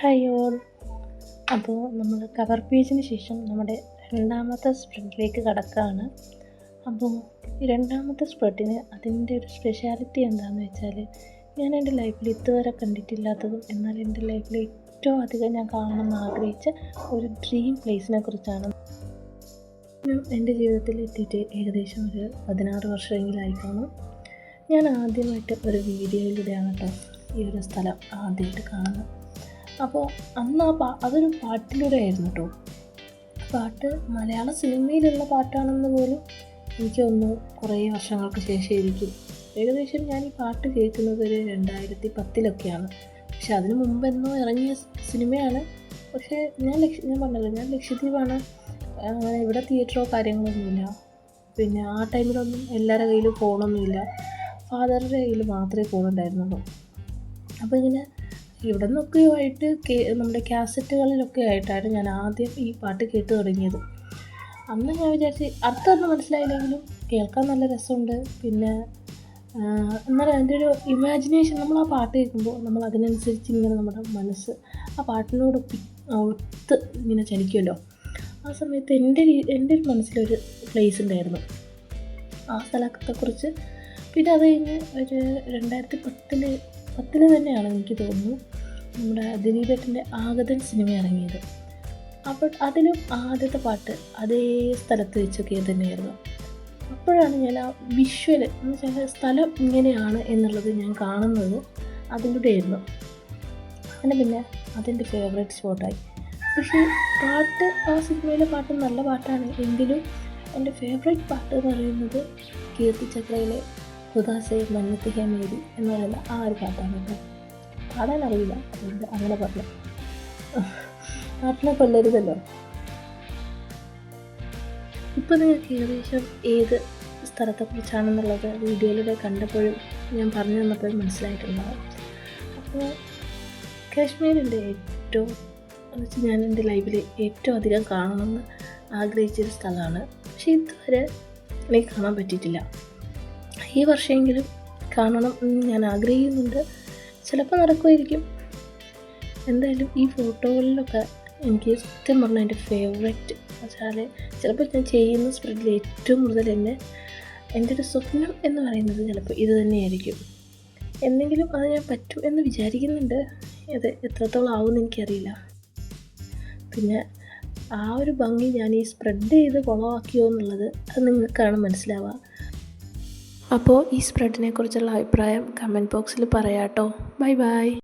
Hi all. അപ്പോൾ നമ്മൾ cover പേജിന് ശേഷം നമ്മുടെ രണ്ടാമത്തെ സ്പ്രെഡിലേക്ക് കടക്കുകയാണ്. അപ്പോൾ ഈ രണ്ടാമത്തെ സ്പ്രെഡിന് അതിൻ്റെ ഒരു സ്പെഷ്യാലിറ്റി എന്താണെന്ന് വെച്ചാൽ, ഞാൻ എൻ്റെ ലൈഫിൽ ഇതുവരെ കണ്ടിട്ടില്ലാത്തതും എന്നാൽ എൻ്റെ ലൈഫിൽ ഏറ്റവും അധികം ഞാൻ കാണണമെന്ന് ആഗ്രഹിച്ച ഒരു ഡ്രീം പ്ലേസിനെ കുറിച്ചാണ്. എൻ്റെ ജീവിതത്തിൽ എത്തിയിട്ട് ഏകദേശം ഒരു 16 വർഷമെങ്കിലായി കാണും. ഞാൻ ആദ്യമായിട്ട് ഒരു വീഡിയോയിലൂടെയാണ് കേട്ടോ ഈ ഒരു സ്ഥലം ആദ്യമായിട്ട് കാണുന്നത്. അപ്പോൾ അന്ന് അതൊരു പാട്ടിലൂടെ ആയിരുന്നു കേട്ടോ. പാട്ട് മലയാള സിനിമയിലുള്ള പാട്ടാണെന്ന് പോലും എനിക്ക് തോന്നുന്നു കുറേ വർഷങ്ങൾക്ക് ശേഷമായിരിക്കും. ഏകദേശം ഞാൻ ഈ പാട്ട് കേൾക്കുന്നത് ഒരു 2010 പക്ഷെ അതിന് മുമ്പെന്നോ ഇറങ്ങിയ സിനിമയാണ്. പക്ഷേ ഞാൻ പറഞ്ഞല്ലോ, ഞാൻ ലക്ഷദ്വീപാണ്. ഇവിടെ തിയേറ്ററോ കാര്യങ്ങളൊന്നുമില്ല. പിന്നെ ആ ടൈമിലൊന്നും എല്ലാവരുടെ കയ്യിലും ഫോണൊന്നുമില്ല. ഫാദറുടെ കയ്യിൽ മാത്രമേ ഫോണുണ്ടായിരുന്നുള്ളൂ. അപ്പോൾ ഇങ്ങനെ ഇവിടെ നിന്നൊക്കെ ആയിട്ട് നമ്മുടെ കാസറ്റുകളിലൊക്കെ ആയിട്ടാണ് ഞാൻ ആദ്യം ഈ പാട്ട് കേട്ട് തുടങ്ങിയത്. അന്ന് ഞാൻ വിചാരിച്ച് അർത്ഥമൊന്നും മനസ്സിലായില്ലെങ്കിലും കേൾക്കാൻ നല്ല രസമുണ്ട്. പിന്നെ എന്നാലും അതിൻ്റെ ഒരു ഇമാജിനേഷൻ, നമ്മൾ ആ പാട്ട് കേൾക്കുമ്പോൾ നമ്മൾ അതിനനുസരിച്ച് ഇങ്ങനെ നമ്മുടെ മനസ്സ് ആ പാട്ടിനോട് ഒത്ത് ഇങ്ങനെ ചലിക്കുമല്ലോ. ആ സമയത്ത് എൻ്റെ ഒരു മനസ്സിലൊരു പ്ലേസ് ഉണ്ടായിരുന്നു, ആ സ്ഥലത്തെക്കുറിച്ച്. പിന്നെ അത് കഴിഞ്ഞ് ഒരു 2010 തന്നെയാണ് എനിക്ക് തോന്നുന്നു നമ്മുടെ ദിലീപേട്ടൻ്റെ ആഗതൻ സിനിമ ഇറങ്ങിയത്. അപ്പോൾ അതിലും ആദ്യത്തെ പാട്ട് അതേ സ്ഥലത്ത് വെച്ചൊക്കെ തന്നെയായിരുന്നു. അപ്പോഴാണ് ഞാൻ ആ വിഷ്വൽ എന്ന് വെച്ചാൽ സ്ഥലം ഇങ്ങനെയാണ് എന്നുള്ളത് ഞാൻ കാണുന്നത് അതിലൂടെയായിരുന്നു. അങ്ങനെ പിന്നെ അതെൻ്റെ ഫേവറേറ്റ് സ്പോട്ടായി. പക്ഷേ പാട്ട്, ആ സിനിമയിലെ പാട്ട് നല്ല പാട്ടാണ് എങ്കിലും എൻ്റെ ഫേവറേറ്റ് പാട്ട് എന്ന് പറയുന്നത് കീർത്തിചക്രയിലെ ഉദാസെ മന്നത്ത് ഹേ മേരി എന്ന് പറയുന്ന ആ ഒരു പാട്ടാണ് കേട്ടോ. പാടാൻ അറിയില്ല, അതുകൊണ്ട് അങ്ങനെ പറഞ്ഞു. പാട്ടിനെ കൊല്ലരുതല്ലോ. ഇപ്പോൾ നിങ്ങൾക്ക് ഏകദേശം ഏത് സ്ഥലത്തെക്കുറിച്ചാണെന്നുള്ളത് വീഡിയോയിലൂടെ കണ്ടപ്പോഴും ഞാൻ പറഞ്ഞു തന്നപ്പോഴും മനസ്സിലായിട്ടുണ്ടാകും. അപ്പോൾ കാശ്മീരിൻ്റെ ഏറ്റവും ഞാൻ എൻ്റെ ലൈഫിൽ ഏറ്റവും അധികം കാണണമെന്ന് ആഗ്രഹിച്ചൊരു സ്ഥലമാണ്. പക്ഷേ ഇതുവരെ എനിക്ക് കാണാൻ പറ്റിയിട്ടില്ല. ഈ വർഷമെങ്കിലും കാണണം എന്ന് ഞാൻ ആഗ്രഹിക്കുന്നുണ്ട്. ചിലപ്പോൾ നടക്കുമായിരിക്കും. എന്തായാലും ഈ ഫോട്ടോകളിലൊക്കെ എനിക്ക് സത്യം പറഞ്ഞാൽ എൻ്റെ ഫേവറേറ്റ് വെച്ചാൽ, ചിലപ്പോൾ ഞാൻ ചെയ്യുന്ന സ്പ്രെഡിൽ ഏറ്റവും കൂടുതൽ എൻ്റെ ഒരു സ്വപ്നം എന്ന് പറയുന്നത് ചിലപ്പോൾ ഇത് തന്നെയായിരിക്കും. എന്തെങ്കിലും അത് ഞാൻ പറ്റും എന്ന് വിചാരിക്കുന്നുണ്ട്. അത് എത്രത്തോളം ആവുമെന്ന് എനിക്കറിയില്ല. പിന്നെ ആ ഒരു ഭംഗി ഞാൻ ഈ സ്പ്രെഡ് ചെയ്ത് കുളമാക്കിയോ എന്നുള്ളത് അത് നിങ്ങൾക്കാണ് മനസ്സിലാവുക. അപ്പോൾ ഈ സ്പ്രെഡിനെ കുറിച്ചുള്ള അഭിപ്രായം കമൻറ്റ് ബോക്സിൽ പറയാം കേട്ടോ. Bye bye.